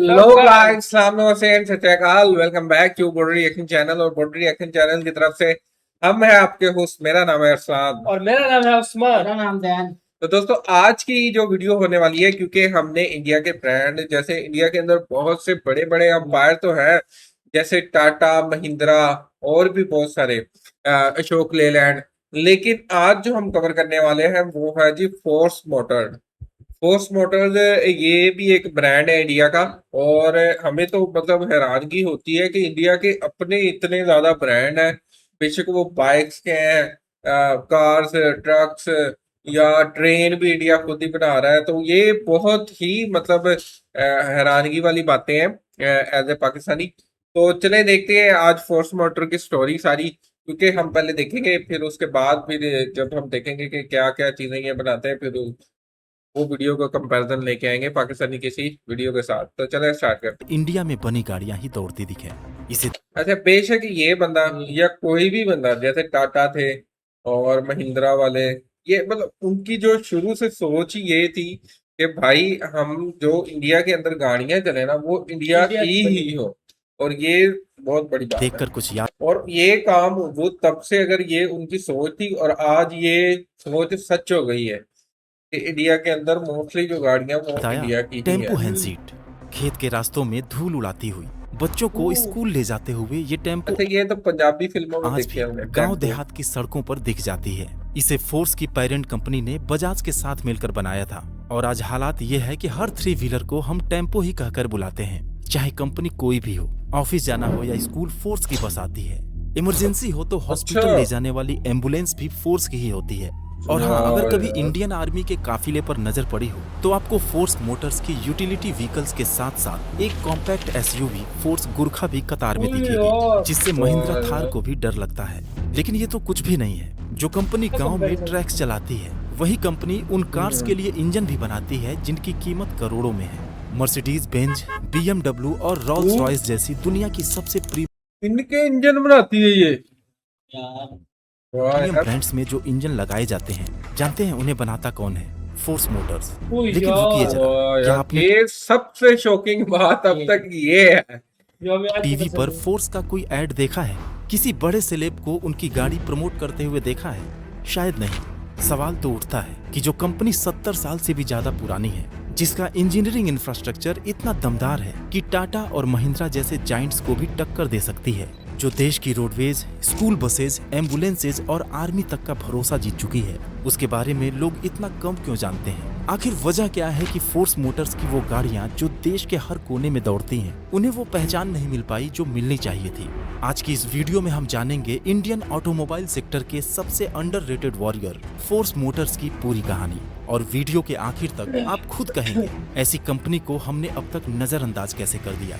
Hello guys, सलाम नमस्ते and सत श्री अकाल। Welcome back to body reaction channel. और बॉडी रिएक्शन चैनल की तरफ से हम हैं आपके होस्ट। मेरा नाम है अरसलान और मेरा नाम है उस्मान। मेरा नाम दैन। तो दोस्तों, आज की जो वीडियो होने वाली है, क्योंकि हमने इंडिया के ब्रांड, जैसे इंडिया के अंदर बहुत से बड़े बड़े अंपायर तो हैं, जैसे टाटा, महिंद्रा और भी बहुत सारे, अशोक लेलैंड। लेकिन आज जो हम कवर करने वाले हैं वो है जी फोर्स मोटर्स। फोर्स मोटर्स ये भी एक ब्रांड है इंडिया का। और हमें तो मतलब हैरानगी होती है कि इंडिया के अपने इतने ज्यादा ब्रांड हैं। बेशक वो बाइक्स के हैं, कार्स, ट्रक्स या ट्रेन भी इंडिया खुद ही बना रहा है। तो ये बहुत ही मतलब हैरानगी वाली बातें हैं एज ए पाकिस्तानी। तो चले देखते हैं आज फोर्स मोटर की स्टोरी सारी, क्योंकि हम पहले देखेंगे, फिर उसके बाद फिर जब हम देखेंगे कि क्या क्या चीजें ये बनाते हैं, फिर वो वीडियो का कंपैरिजन लेके आएंगे पाकिस्तानी किसी वीडियो के साथ। तो चले स्टार्ट करते हैं। इंडिया में बनी गाड़ियां ही दौड़ती दिखे इसे। अच्छा, बेशक ये बंदा या कोई भी बंदा, जैसे टाटा थे और महिंद्रा वाले, ये मतलब उनकी जो शुरू से सोच ही ये थी कि भाई हम जो इंडिया के अंदर गाड़ियां चले ना, वो इंडिया की ही हो। और ये बहुत बड़ी बात है। देखकर कुछ याद और ये काम वो तब से, अगर ये उनकी सोच थी और आज ये सोच सच हो गई है कि इंडिया के अंदर मोस्टली जो गाड़ियां वो इंडिया की ही टेम्पो है। हैंड सीट खेत के रास्तों में धूल उड़ाती हुई बच्चों को स्कूल ले जाते हुए ये टेम्पो अच्छा, ये तो पंजाबी फिल्मों में आज देखे भी हमने। गांव देहात की सड़कों पर दिख जाती है। इसे फोर्स की पेरेंट कंपनी ने बजाज के साथ मिलकर बनाया था। और आज हालात ये है कि हर 3 व्हीलर को हम टेम्पो ही कहकर बुलाते हैं। चाहे कंपनी कोई भी हो, ऑफिस जाना हो या स्कूल, फोर्स की बस आती है। इमरजेंसी हो तो हॉस्पिटल ले जाने वाली एम्बुलेंस भी फोर्स की ही होती है। और हाँ, अगर कभी इंडियन आर्मी के काफिले पर नजर पड़ी हो तो आपको फोर्स मोटर्स की यूटिलिटी व्हीकल्स के साथ साथ एक कॉम्पैक्ट एसयूवी फोर्स गुरखा भी कतार में दिखेगी, जिससे महिंद्रा थार को भी डर लगता है। लेकिन ये तो कुछ भी नहीं है। जो कंपनी गांव में ट्रैक्स चलाती है, वही कंपनी उन कार्स के लिए इंजन भी बनाती है जिनकी कीमत करोड़ों में है। मर्सिडीज बेंज, BMW और रोल्स रॉयस जैसी दुनिया की सबसे इनके इंजन बनाती है ये प्रीमियम ब्रांड्स में जो इंजन लगाए जाते हैं, जानते हैं उन्हें बनाता कौन है? Force Motors. लेकिन रुकिए जरा, क्या आपने ये सबसे शॉकिंग बात अब तक ये है, टीवी पर फोर्स का कोई ऐड देखा है? किसी बड़े सेलेब को उनकी गाड़ी प्रमोट करते हुए देखा है? शायद नहीं। सवाल तो उठता है कि जो कंपनी 70 साल से भी ज्यादा पुरानी है, जिसका इंजीनियरिंग इंफ्रास्ट्रक्चर इतना दमदार है कि टाटा और महिंद्रा जैसे जाइंट्स को भी टक्कर दे सकती है, जो देश की रोडवेज, स्कूल बसेज, एम्बुलेंसेज और आर्मी तक का भरोसा जीत चुकी है, उसके बारे में लोग इतना कम क्यों जानते हैं? आखिर वजह क्या है कि फोर्स मोटर्स की वो गाड़ियां जो देश के हर कोने में दौड़ती हैं, उन्हें वो पहचान नहीं मिल पाई जो मिलनी चाहिए थी? आज की इस वीडियो में हम जानेंगे इंडियन ऑटोमोबाइल सेक्टर के सबसे अंडररेटेड वॉरियर फोर्स मोटर्स की पूरी कहानी। और वीडियो के आखिर तक आप खुद कहेंगे, ऐसी कंपनी को हमने अब तक नजरअंदाज कैसे कर दिया।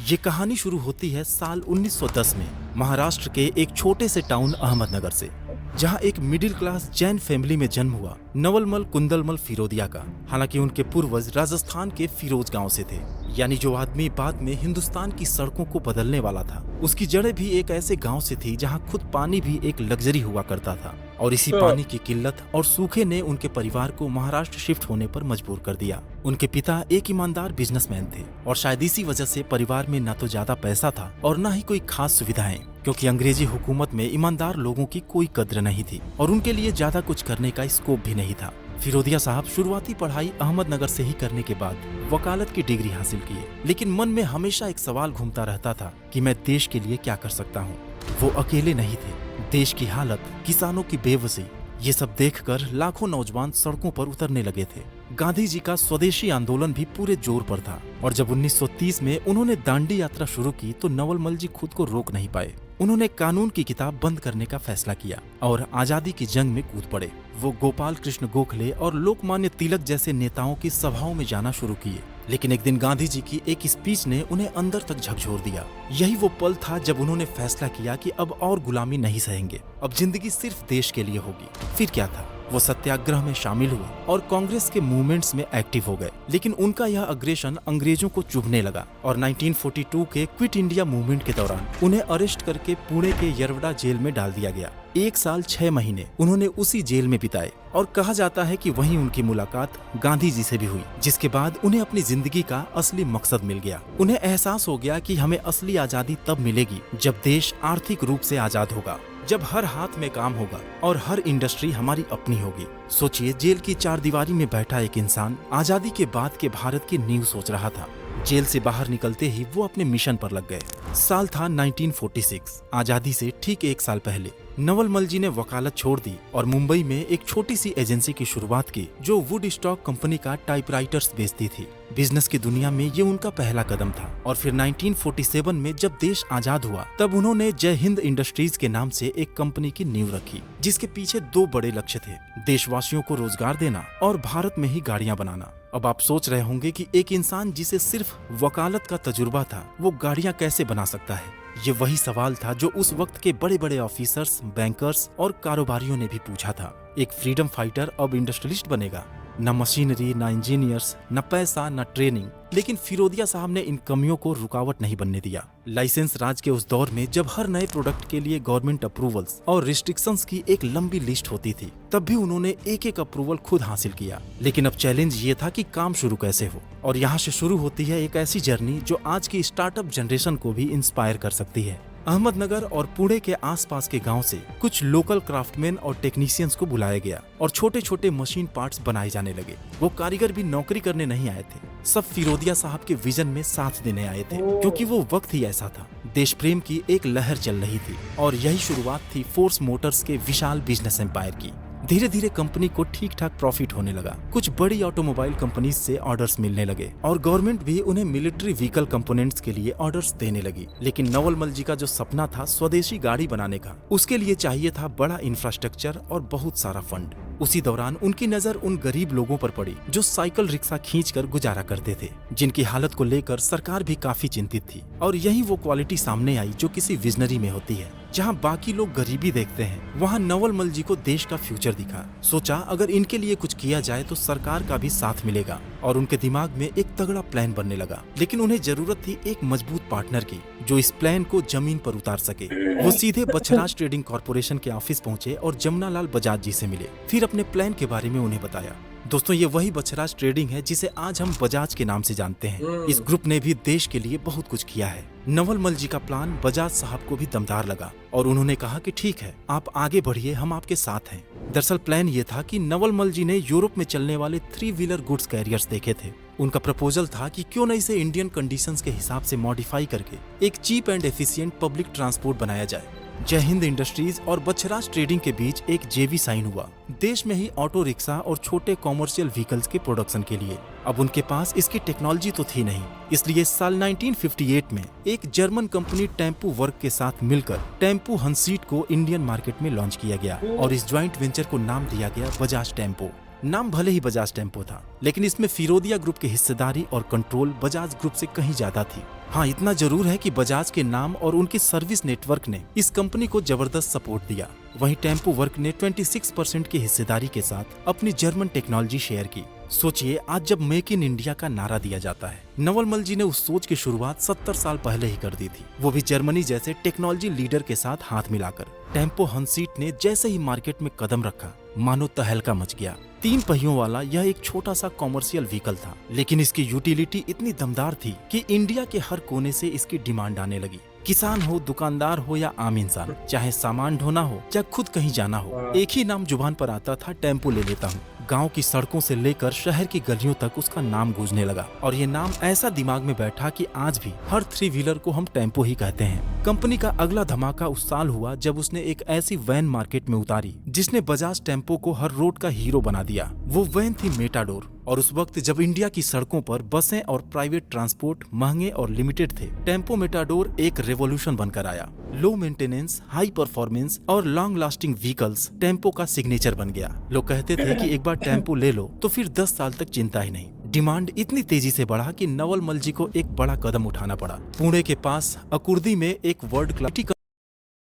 ये कहानी शुरू होती है साल 1910 में महाराष्ट्र के एक छोटे से टाउन अहमदनगर से, जहां एक मिडिल क्लास जैन फैमिली में जन्म हुआ नवलमल कुंदलमल फिरोदिया का। हालांकि उनके पूर्वज राजस्थान के फिरोज गांव से थे, यानी जो आदमी बाद में हिंदुस्तान की सड़कों को बदलने वाला था, उसकी जड़ें भी एक ऐसे गांव से थी जहां खुद पानी भी एक लग्जरी हुआ करता था। और इसी पानी की किल्लत और सूखे ने उनके परिवार को महाराष्ट्र शिफ्ट होने पर मजबूर कर दिया। उनके पिता एक ईमानदार बिजनेसमैन थे और शायद इसी वजह से परिवार में न तो ज्यादा पैसा था और न ही कोई खास सुविधाएं, क्योंकि अंग्रेजी हुकूमत में ईमानदार लोगों की कोई कद्र नहीं थी और उनके लिए ज्यादा कुछ करने का स्कोप भी नहीं था। फिरोदिया साहब शुरुआती पढ़ाई अहमदनगर से ही करने के बाद वकालत की डिग्री हासिल किए, लेकिन मन में हमेशा एक सवाल घूमता रहता था कि मैं देश के लिए क्या कर सकता हूँ। वो अकेले नहीं थे। देश की हालत, किसानों की बेबसी, ये सब देखकर लाखों नौजवान सड़कों पर उतरने लगे थे। गांधी जी का स्वदेशी आंदोलन भी पूरे जोर पर था और जब 1930 में उन्होंने दांडी यात्रा शुरू की तो नवलमल जी खुद को रोक नहीं पाए। उन्होंने कानून की किताब बंद करने का फैसला किया और आजादी की जंग में कूद पड़े। वो गोपाल कृष्ण गोखले और लोकमान्य तिलक जैसे नेताओं की सभाओं में जाना शुरू किए। लेकिन एक दिन गांधी जी की एक स्पीच ने उन्हें अंदर तक झकझोर दिया। यही वो पल था जब उन्होंने फैसला किया कि अब और गुलामी नहीं सहेंगे, अब जिंदगी सिर्फ देश के लिए होगी। फिर क्या था, वो सत्याग्रह में शामिल हुए और कांग्रेस के मूवमेंट्स में एक्टिव हो गए। लेकिन उनका यह अग्रेशन अंग्रेजों को चुभने लगा और 1942 के क्विट इंडिया मूवमेंट के दौरान उन्हें अरेस्ट करके पुणे के यरवड़ा जेल में डाल दिया गया। 1 साल 6 महीने उन्होंने उसी जेल में बिताए और कहा जाता है कि वहीं उनकी मुलाकात गांधी जी से भी हुई, जिसके बाद उन्हें अपनी जिंदगी का असली मकसद मिल गया। उन्हें एहसास हो गया कि हमें असली आजादी तब मिलेगी जब देश आर्थिक रूप से आजाद होगा, जब हर हाथ में काम होगा और हर इंडस्ट्री हमारी अपनी होगी। सोचिए, जेल की चारदीवारी में बैठा एक इंसान आजादी के बाद के भारत की नींव सोच रहा था। जेल से बाहर निकलते ही वो अपने मिशन पर लग गए। साल था 1946। आजादी से ठीक 1 साल पहले नवलमल जी ने वकालत छोड़ दी और मुंबई में एक छोटी सी एजेंसी की शुरुआत की जो वुड स्टॉक कंपनी का टाइपराइटर्स बेचती थी। बिजनेस की दुनिया में ये उनका पहला कदम था। और फिर 1947 में जब देश आजाद हुआ तब उन्होंने जय हिंद इंडस्ट्रीज के नाम से एक कंपनी की नींव रखी, जिसके पीछे 2 बड़े लक्ष्य थे, देशवासियों को रोजगार देना और भारत में ही गाड़ियां बनाना। अब आप सोच रहे होंगे कि एक इंसान जिसे सिर्फ वकालत का तजुर्बा था वो गाड़ियां कैसे बना सकता है। ये वही सवाल था जो उस वक्त के बड़े बड़े ऑफिसर्स, बैंकर्स और कारोबारियों ने भी पूछा था। एक फ्रीडम फाइटर अब इंडस्ट्रियलिस्ट बनेगा? न मशीनरी, न इंजीनियर्स, न पैसा, न ट्रेनिंग। लेकिन फिरोदिया साहब ने इन कमियों को रुकावट नहीं बनने दिया। लाइसेंस राज के उस दौर में जब हर नए प्रोडक्ट के लिए गवर्नमेंट अप्रूवल्स और रिस्ट्रिक्शंस की एक लंबी लिस्ट होती थी, तब भी उन्होंने एक एक अप्रूवल खुद हासिल किया। लेकिन अब चैलेंज ये था कि काम शुरू कैसे हो। और यहाँ से शुरू होती है एक ऐसी जर्नी जो आज की स्टार्टअप जनरेशन को भी इंस्पायर कर सकती है। अहमदनगर और पुणे के आसपास के गांव से कुछ लोकल क्राफ्टमैन और टेक्नीशियंस को बुलाया गया और छोटे छोटे मशीन पार्ट्स बनाए जाने लगे। वो कारीगर भी नौकरी करने नहीं आए थे, सब फिरोदिया साहब के विजन में साथ देने आए थे, क्योंकि वो वक्त ही ऐसा था। देश प्रेम की एक लहर चल रही थी और यही शुरुआत थी फोर्स मोटर्स के विशाल बिजनेस एम्पायर की। धीरे धीरे कंपनी को ठीक ठाक प्रॉफिट होने लगा। कुछ बड़ी ऑटोमोबाइल कंपनीज से ऑर्डर्स मिलने लगे और गवर्नमेंट भी उन्हें मिलिट्री व्हीकल कंपोनेंट्स के लिए ऑर्डर्स देने लगी। लेकिन नवलमल जी का जो सपना था स्वदेशी गाड़ी बनाने का, उसके लिए चाहिए था बड़ा इंफ्रास्ट्रक्चर और बहुत सारा फंड। उसी दौरान उनकी नजर उन गरीब लोगों पर पड़ी जो साइकिल रिक्शा खींचकर गुजारा करते थे, जिनकी हालत को लेकर सरकार भी काफी चिंतित थी। और यही वो क्वालिटी सामने आई जो किसी विजनरी में होती है। जहाँ बाकी लोग गरीबी देखते हैं, वहाँ नवलमल जी को देश का फ्यूचर दिखा। सोचा अगर इनके लिए कुछ किया जाए तो सरकार का भी साथ मिलेगा और उनके दिमाग में एक तगड़ा प्लान बनने लगा। लेकिन उन्हें जरूरत थी एक मजबूत पार्टनर की जो इस प्लान को जमीन पर उतार सके। वो सीधे बछराज ट्रेडिंग कॉर्पोरेशन के ऑफिस पहुंचे और जमुनालाल बजाज जी से मिले, फिर अपने प्लान के बारे में उन्हें बताया। दोस्तों, ये वही बछराज ट्रेडिंग है जिसे आज हम बजाज के नाम से जानते हैं। इस ग्रुप ने भी देश के लिए बहुत कुछ किया है। नवलमल जी का प्लान बजाज साहब को भी दमदार लगा और उन्होंने कहा कि ठीक है, आप आगे बढ़िए, हम आपके साथ हैं। दरअसल प्लान ये था कि नवलमल जी ने यूरोप में चलने वाले 3 व्हीलर गुड्स कैरियर्स देखे थे। उनका प्रपोजल था कि क्यों न इसे इंडियन कंडीशंस के हिसाब से मॉडिफाई करके एक cheap and efficient public transport बनाया जाए। जय हिंद इंडस्ट्रीज और बछराज ट्रेडिंग के बीच एक जेवी साइन हुआ, देश में ही ऑटो रिक्शा और छोटे कॉमर्शियल व्हीकल्स के प्रोडक्शन के लिए। अब उनके पास इसकी टेक्नोलॉजी तो थी नहीं, इसलिए साल 1958 में एक जर्मन कंपनी टेम्पू वर्क के साथ मिलकर टेम्पू हंसीट को इंडियन मार्केट में लॉन्च किया गया और इस ज्वाइंट वेंचर को नाम दिया गया बजाज टेम्पो। नाम भले ही बजाज टेम्पो था, लेकिन इसमें फिरोदिया ग्रुप की हिस्सेदारी और कंट्रोल बजाज ग्रुप से कहीं ज्यादा थी। हाँ, इतना जरूर है कि बजाज के नाम और उनकी सर्विस नेटवर्क ने इस कंपनी को जबरदस्त सपोर्ट दिया। वहीं टेम्पो वर्क ने 26% की हिस्सेदारी के साथ अपनी जर्मन टेक्नोलॉजी शेयर की। सोचिए, आज जब मेक इन इंडिया का नारा दिया जाता है, नवलमल जी ने उस सोच की शुरुआत 70 साल पहले ही कर दी थी, वो भी जर्मनी जैसे टेक्नोलॉजी लीडर के साथ हाथ मिलाकर। टेम्पो हंसीट ने जैसे ही मार्केट में कदम रखा, मानो तहलका मच गया। 3 पहियों वाला यह एक छोटा सा कॉमर्शियल व्हीकल था, लेकिन इसकी यूटिलिटी इतनी दमदार थी कि इंडिया के हर कोने से इसकी डिमांड आने लगी। किसान हो, दुकानदार हो या आम इंसान, चाहे सामान ढोना हो या खुद कहीं जाना हो, एक ही नाम जुबान पर आता था, टेम्पो ले लेता हूँ। गांव की सड़कों से लेकर शहर की गलियों तक उसका नाम गूंजने लगा और ये नाम ऐसा दिमाग में बैठा कि आज भी हर 3 व्हीलर को हम टेम्पो ही कहते हैं। कंपनी का अगला धमाका उस साल हुआ जब उसने एक ऐसी वैन मार्केट में उतारी जिसने बजाज टेम्पो को हर रोड का हीरो बना दिया। वो वैन थी मेटाडोर। और उस वक्त जब इंडिया की सड़कों पर बसें और प्राइवेट ट्रांसपोर्ट महंगे और लिमिटेड थे, टेम्पो मेटाडोर एक रेवोल्यूशन बनकर आया। लो मेंटेनेंस, हाई परफॉर्मेंस और लॉन्ग लास्टिंग व्हीकल्स टेम्पो का सिग्नेचर बन गया। लोग कहते थे कि एक बार टेम्पो ले लो तो फिर 10 साल तक चिंता ही नहीं। डिमांड इतनी तेजी से बढ़ा कि नवलमल जी को एक बड़ा कदम उठाना पड़ा। पुणे के पास अकुर्दी में एक वर्ल्ड क्लास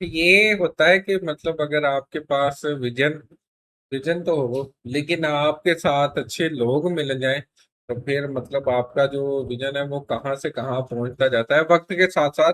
ये होता है कि मतलब अगर आपके पास विजन विजन तो हो, लेकिन आपके साथ अच्छे लोग मिल जाएं तो फिर मतलब आपका जो विजन है वो कहाँ से कहाँ पहुंचता जाता है वक्त के साथ साथ।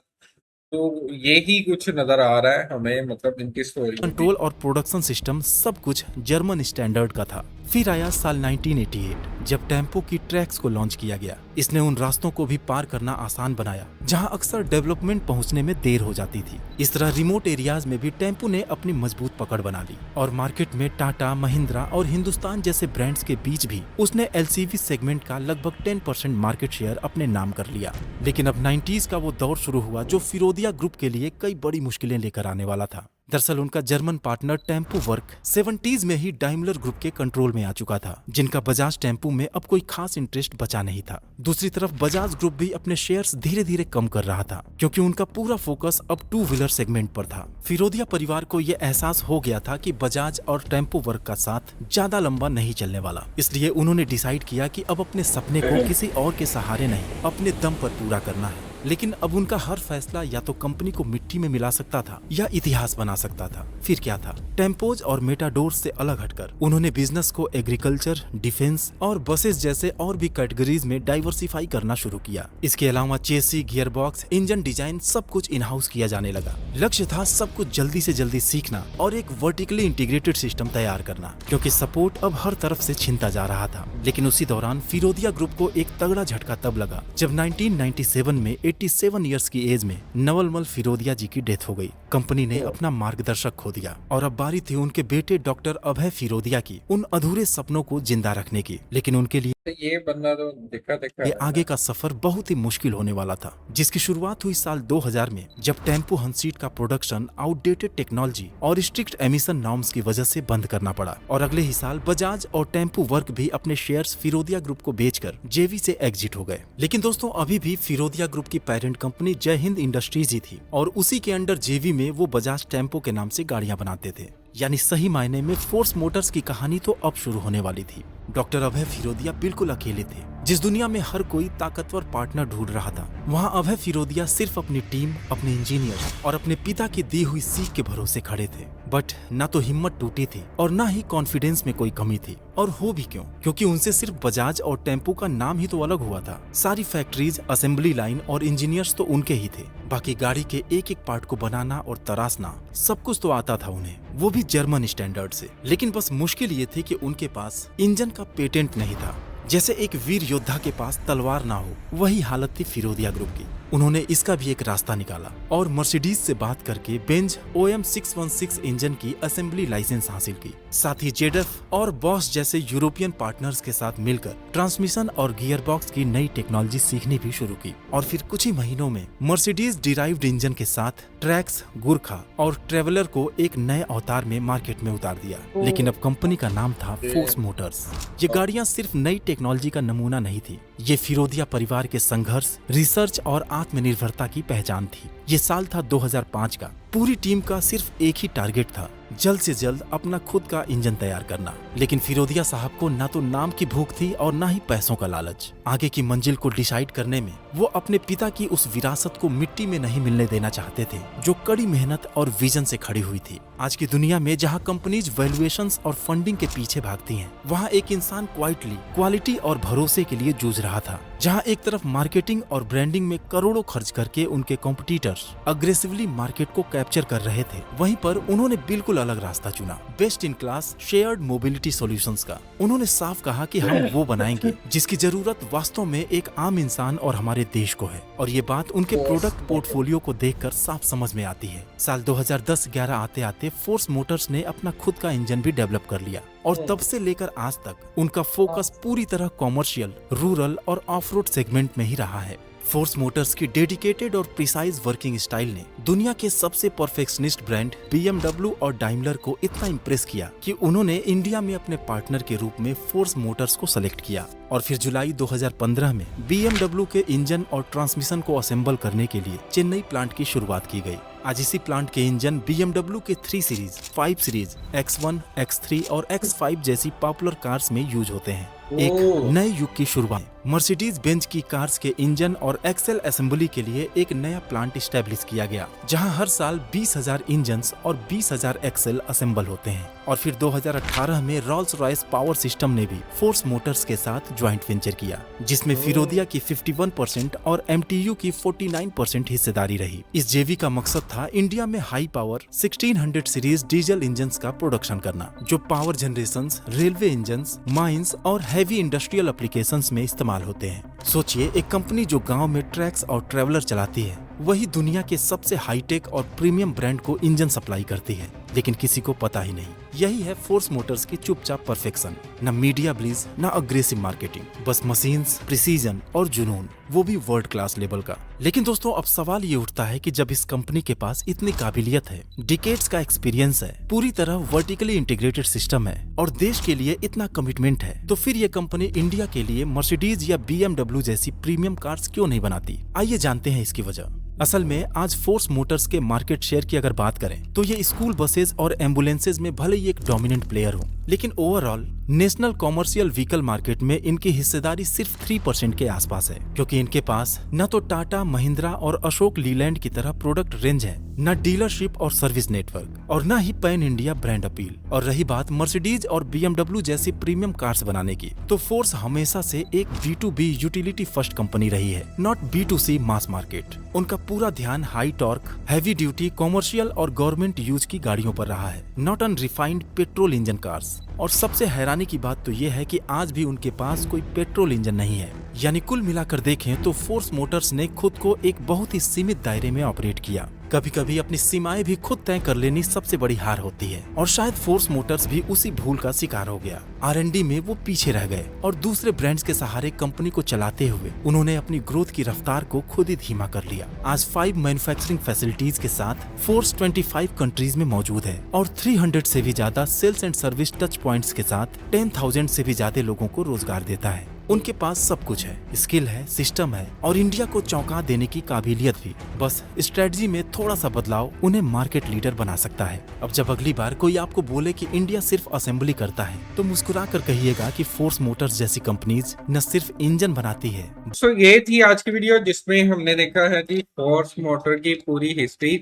तो यही कुछ नजर आ रहा है हमें, मतलब इनकी स्टोरी में भी। कंट्रोल और प्रोडक्शन सिस्टम सब कुछ जर्मन स्टैंडर्ड का था। फिर आया साल 1988 जब टेम्पो की ट्रैक्स को लॉन्च किया गया। इसने उन रास्तों को भी पार करना आसान बनाया जहां अक्सर डेवलपमेंट पहुंचने में देर हो जाती थी। इस तरह रिमोट एरियाज में भी टेम्पो ने अपनी मजबूत पकड़ बना ली और मार्केट में टाटा, महिंद्रा और हिंदुस्तान जैसे ब्रांड्स के बीच भी उसने एलसीवी सेगमेंट का लगभग 10% मार्केट शेयर अपने नाम कर लिया। लेकिन अब 90s का वो दौर शुरू हुआ जो फिरोदिया ग्रुप के लिए कई बड़ी मुश्किलें लेकर आने वाला था। दरअसल उनका German partner tempo work 70s में ही डाइमलर ग्रुप के कंट्रोल में आ चुका था, जिनका बजाज टेम्पो में अब कोई खास इंटरेस्ट बचा नहीं था। दूसरी तरफ बजाज ग्रुप भी अपने शेयर्स धीरे धीरे कम कर रहा था क्योंकि उनका पूरा फोकस अब टू व्हीलर सेगमेंट पर था। फिरोदिया परिवार को यह एहसास हो गया था कि बजाज और टेम्पो वर्क का साथ ज्यादा लंबा नहीं चलने वाला, इसलिए उन्होंने डिसाइड किया कि अब अपने सपने को किसी और के सहारे नहीं, अपने दम पर पूरा करना है। लेकिन अब उनका हर फैसला या तो कंपनी को मिट्टी में मिला सकता था या इतिहास बना सकता था। फिर क्या था? टेम्पोज और मेटाडोर से अलग हटकर उन्होंने बिजनेस को एग्रीकल्चर, डिफेंस और बसेस जैसे और भी कैटेगरीज में डाइवर्सिफाई करना शुरू किया। इसके अलावा चेसी, गियरबॉक्स, इंजन डिजाइन सब कुछ इन हाउस किया जाने लगा। लक्ष्य था सब कुछ जल्दी से जल्दी सीखना और एक वर्टिकली इंटीग्रेटेड सिस्टम तैयार करना, क्योंकि सपोर्ट अब हर तरफ से छिनता जा रहा था। लेकिन उसी दौरान फिरोदिया ग्रुप को एक तगड़ा झटका तब लगा जब 1997 में 87 इयर्स की एज में नवलमल फिरोदिया जी की डेथ हो गई। कंपनी ने अपना मार्गदर्शक खो दिया और अब बारी थी उनके बेटे डॉक्टर अभय फिरोदिया की उन अधूरे सपनों को जिंदा रखने की। लेकिन उनके लिए ये बंदा तो देखा ये है आगे का सफर बहुत ही मुश्किल होने वाला था, जिसकी शुरुआत हुई साल 2000 में जब टेम्पो हंसीट का प्रोडक्शन आउटडेटेड टेक्नोलॉजी और स्ट्रिक्ट एमिशन नॉर्म्स की वजह से बंद करना पड़ा। और अगले ही साल बजाज और टेम्पो वर्क भी अपने शेयर्स फिरोदिया ग्रुप को बेचकर जेवी से एग्जिट हो गए। लेकिन दोस्तों अभी भी फिरोदिया ग्रुप की पेरेंट कंपनी जय हिंद इंडस्ट्रीज ही थी और उसी के अंडर जेवी में वो बजाज टेम्पो के नाम से गाड़ियां बनाते थे। यानी सही मायने में फोर्स मोटर्स की कहानी तो अब शुरू होने वाली थी। डॉक्टर अभय फिरोदिया बिल्कुल अकेले थे। जिस दुनिया में हर कोई ताकतवर पार्टनर ढूंढ रहा था, वहाँ अभय फिरोदिया सिर्फ अपनी टीम, अपने इंजीनियर और अपने पिता की दी हुई सीख के भरोसे खड़े थे। बट ना तो हिम्मत टूटी थी और ना ही कॉन्फिडेंस में कोई कमी थी। और हो भी क्यों? क्योंकि उनसे सिर्फ बजाज और टेम्पो का नाम ही तो अलग हुआ था। सारी फैक्ट्रीज, असेंबली लाइन और इंजीनियर्स तो उनके ही थे। बाकी गाड़ी के एक एक पार्ट को बनाना और तराशना सब कुछ तो आता था उन्हें, वो भी जर्मन स्टैंडर्ड से। लेकिन बस मुश्किल ये थी कि उनके पास इंजन का पेटेंट नहीं था। जैसे एक वीर योद्धा के पास तलवार ना हो, वही हालत थी फिरोदिया ग्रुप की। उन्होंने इसका भी एक रास्ता निकाला और मर्सिडीज से बात करके बेंज OM 616 इंजन की असेंबली लाइसेंस हासिल की। साथ ही जेडएफ और बॉश जैसे यूरोपियन पार्टनर्स के साथ मिलकर ट्रांसमिशन और गियर बॉक्स की नई टेक्नोलॉजी सीखनी भी शुरू की। और फिर कुछ ही महीनों में मर्सिडीज डिराइव्ड इंजन के साथ ट्रैक्स, गुरखा और ट्रेवलर को एक नए अवतार में मार्केट में उतार दिया। लेकिन अब कंपनी का नाम था फोर्स मोटर्स। ये गाड़ियां सिर्फ नई टेक्नोलॉजी का नमूना नहीं थी, ये फिरोदिया परिवार के संघर्ष, रिसर्च और आत्मनिर्भरता की पहचान थी। ये साल था 2005 का। पूरी टीम का सिर्फ एक ही टारगेट था, जल्द से जल्द अपना खुद का इंजन तैयार करना। लेकिन फिरोदिया साहब को ना तो नाम की भूख थी और ना ही पैसों का लालच। आगे की मंजिल को डिसाइड करने में वो अपने पिता की उस विरासत को मिट्टी में नहीं मिलने देना चाहते थे, जो कड़ी मेहनत और विजन से खड़ी हुई थी। आज की दुनिया में जहाँ कंपनीज वैल्यूएशंस और फंडिंग के पीछे भागती हैं, वहाँ एक इंसान क्वाइटली क्वालिटी और भरोसे के लिए जूझ रहा था। जहाँ एक तरफ मार्केटिंग और ब्रांडिंग में करोड़ों खर्च करके उनके कॉम्पिटिटर्स अग्रेसिवली मार्केट को कैप्चर कर रहे थे, वहीं पर उन्होंने बिल्कुल अलग रास्ता चुना, best in class shared mobility solutions का। उन्होंने साफ कहा कि हम वो बनाएंगे जिसकी जरूरत वास्तव में एक आम इंसान और हमारे देश को है। और ये बात उनके प्रोडक्ट पोर्टफोलियो को देखकर साफ समझ में आती है। साल 2010-11 आते आते फोर्स मोटर्स ने अपना खुद का इंजन भी डेवलप कर लिया और तब से लेकर आज तक उनका फोकस पूरी तरह कॉमर्शियल, रूरल और ऑफ रोड सेगमेंट में ही रहा है। फोर्स मोटर्स की डेडिकेटेड और प्रिसाइज वर्किंग स्टाइल ने दुनिया के सबसे परफेक्शनिस्ट ब्रांड BMW और डाइमलर को इतना इम्प्रेस किया कि उन्होंने इंडिया में अपने पार्टनर के रूप में फोर्स मोटर्स को सेलेक्ट किया। और फिर जुलाई 2015 में BMW के इंजन और ट्रांसमिशन को असेंबल करने के लिए चेन्नई प्लांट की शुरुआत की गई। आज इसी प्लांट के इंजन BMW के 3 सीरीज, 5 सीरीज, X1, X3 और X5 जैसी पॉपुलर कार्स में यूज होते हैं। एक ओह! नए युग की शुरुआत। मर्सिडीज बेंज की कार्स के इंजन और एक्सेल असेंबली के लिए एक नया प्लांट स्टैब्लिश किया गया, जहां हर साल 20,000 इंजन्स और 20,000 एक्सेल असेंबल होते हैं। और फिर 2018 में रोल्स रॉयस पावर सिस्टम ने भी फोर्स मोटर्स के साथ ज्वाइंट वेंचर किया, जिसमें ओह! फिरोदिया की 51% और एमटीयू की 49% हिस्सेदारी रही। इस जेवी का मकसद था इंडिया में high power 1600 series diesel engines का प्रोडक्शन करना, जो power generation, railway engines, mines और हैवी इंडस्ट्रियल एप्लीकेशंस में इस्तेमाल होते हैं। सोचिए, एक कंपनी जो गांव में ट्रैक्स और ट्रेवलर चलाती है, वही दुनिया के सबसे हाईटेक और प्रीमियम ब्रांड को इंजन सप्लाई करती है, लेकिन किसी को पता ही नहीं। यही है फोर्स मोटर्स की चुपचाप परफेक्शन। न मीडिया ब्लीज, न अग्रेसिव मार्केटिंग, बस मशीन्स, प्रिसीजन और जुनून, वो भी वर्ल्ड क्लास लेवल का। लेकिन दोस्तों, अब सवाल ये उठता है कि जब इस कंपनी के पास इतनी काबिलियत है, डिकेड्स का एक्सपीरियंस है, पूरी तरह वर्टिकली इंटीग्रेटेड सिस्टम है और देश के लिए इतना कमिटमेंट है, तो फिर ये कंपनी इंडिया के लिए मर्सिडीज या BMW जैसी प्रीमियम कार्स क्यों नहीं बनाती? आइए जानते हैं इसकी वजह। असल में आज फोर्स मोटर्स के मार्केट शेयर की अगर बात करें तो ये स्कूल बसेस और एम्बुलेंसेज में भले ही एक डोमिनेंट प्लेयर हो, लेकिन overall national commercial vehicle market में इनकी हिस्सेदारी सिर्फ 3% के आसपास है, क्योंकि इनके पास न तो टाटा, महिंद्रा और अशोक लीलैंड की तरह प्रोडक्ट रेंज है, न डीलरशिप और सर्विस नेटवर्क, और न ही पैन इंडिया ब्रांड अपील। और रही बात मर्सिडीज और BMW जैसी प्रीमियम कार्स बनाने की, तो फोर्स हमेशा से एक B2B यूटिलिटी फर्स्ट कंपनी रही है, नॉट B2C मास मार्केट। उनका पूरा ध्यान high torque, heavy duty, commercial और गवर्नमेंट यूज की गाड़ियों पर रहा है, not on refined petrol engine cars. और सबसे हैरानी की बात तो ये है कि आज भी उनके पास कोई पेट्रोल इंजन नहीं है। यानी कुल मिलाकर देखें तो फोर्स मोटर्स ने खुद को एक बहुत ही सीमित दायरे में ऑपरेट किया। कभी कभी अपनी सीमाएं भी खुद तय कर लेनी सबसे बड़ी हार होती है, और शायद फोर्स मोटर्स भी उसी भूल का शिकार हो गया। R&D में वो पीछे रह गए और दूसरे ब्रांड्स के सहारे कंपनी को चलाते हुए उन्होंने अपनी ग्रोथ की रफ्तार को खुद ही धीमा कर लिया। आज 5 मैन्युफैक्चरिंग फैसिलिटीज के साथ फोर्स 25 कंट्रीज में मौजूद है और 300 से भी ज्यादा sales and service touch points के साथ 10,000 से भी ज्यादा लोगों को रोजगार देता है। उनके पास सब कुछ है, स्किल है, सिस्टम है और इंडिया को चौंका देने की काबिलियत भी। बस स्ट्रेटजी में थोड़ा सा बदलाव उन्हें मार्केट लीडर बना सकता है। अब जब अगली बार कोई आपको बोले कि इंडिया सिर्फ असेंबली करता है, तो मुस्कुरा कर कहिएगा कि फोर्स मोटर्स जैसी कंपनीज न सिर्फ इंजन बनाती है। सो ये थी आज की वीडियो, जिसमें हमने देखा है कि फोर्स मोटर की पूरी हिस्ट्री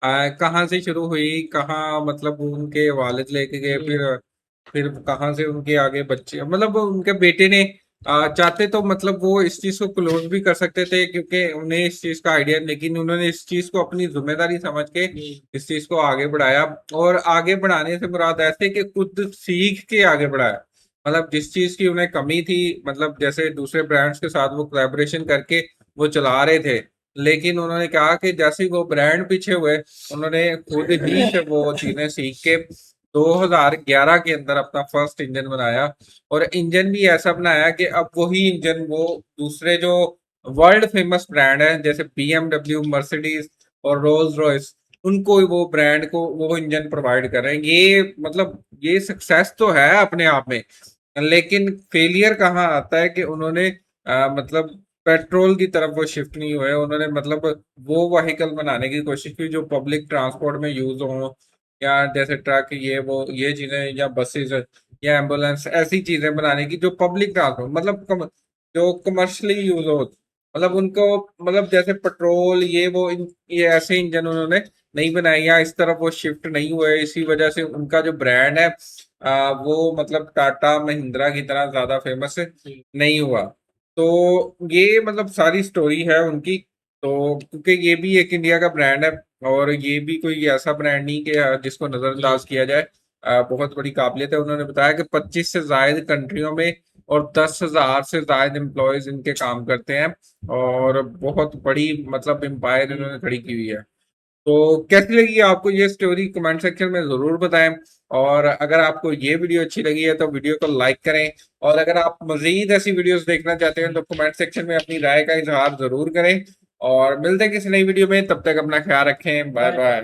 कहाँ से शुरू हुई, कहाँ मतलब उनके वालिद लेके गए, फिर कहाँ से उनके आगे बच्चे, मतलब उनके बेटे ने चाहते तो मतलब वो इस चीज को क्लोज भी कर सकते थे, क्योंकि उन्हें इस चीज का आइडिया, लेकिन उन्होंने इस चीज को अपनी जिम्मेदारी समझ के इस चीज को आगे बढ़ाया। और आगे बढ़ाने से मुराद ऐसे कि खुद सीख के आगे बढ़ाया। मतलब जिस चीज की उन्हें कमी थी, मतलब जैसे दूसरे ब्रांड्स के साथ वो कोलैबोरेशन करके वो चला रहे थे, लेकिन उन्होंने कहा कि जैसे ही वो ब्रांड पीछे हुए, उन्होंने खुद ही से वो चीजें सीख के 2011 के अंदर अपना फर्स्ट इंजन बनाया। और इंजन भी ऐसा बनाया कि अब वही इंजन वो दूसरे जो वर्ल्ड फेमस ब्रांड है, जैसे BMW, मर्सिडीज और रोल्स रॉयस, उनको वो ब्रांड को वो इंजन प्रोवाइड कर रहे हैं। ये मतलब ये सक्सेस तो है अपने आप में, लेकिन फेलियर कहाँ आता है कि उन्होंने मतलब पेट्रोल की तरफ वो शिफ्ट नहीं हुए। उन्होंने मतलब वो व्हीकल बनाने की कोशिश की जो पब्लिक ट्रांसपोर्ट में यूज हो, या जैसे ट्रक, ये चीजें, या बसेस या एम्बुलेंस, ऐसी चीजें बनाने की जो पब्लिक ट्रांसपोर्ट मतलब जो कमर्शियली यूज हो। मतलब उनको मतलब जैसे पेट्रोल ये ऐसे इंजन उन्होंने नहीं बनाए, या इस तरफ वो शिफ्ट नहीं हुए। इसी वजह से उनका जो ब्रांड है वो मतलब टाटा, महिंद्रा की तरह ज्यादा फेमस नहीं हुआ। तो ये मतलब सारी स्टोरी है उनकी। तो क्योंकि ये भी एक इंडिया का ब्रांड है, और ये भी कोई ऐसा ब्रांड नहीं कि जिसको नजरअंदाज किया जाए। बहुत बड़ी काबिलियत है। उन्होंने बताया कि 25 से ज्यादा कंट्रियों में और 10,000 से ज्यादा एम्प्लॉयज इनके काम करते हैं, और बहुत बड़ी मतलब एम्पायर इन्होंने खड़ी की हुई है। तो कैसी लगी आपको ये स्टोरी, कमेंट सेक्शन में जरूर बताएं। और अगर आपको ये वीडियो अच्छी लगी है तो वीडियो को लाइक करें, और अगर आप मजीद ऐसी वीडियोस देखना चाहते हैं तो कमेंट सेक्शन में अपनी राय का इजहार जरूर करें। और मिलते हैं किसी नई वीडियो में, तब तक अपना ख्याल रखें। Bye bye.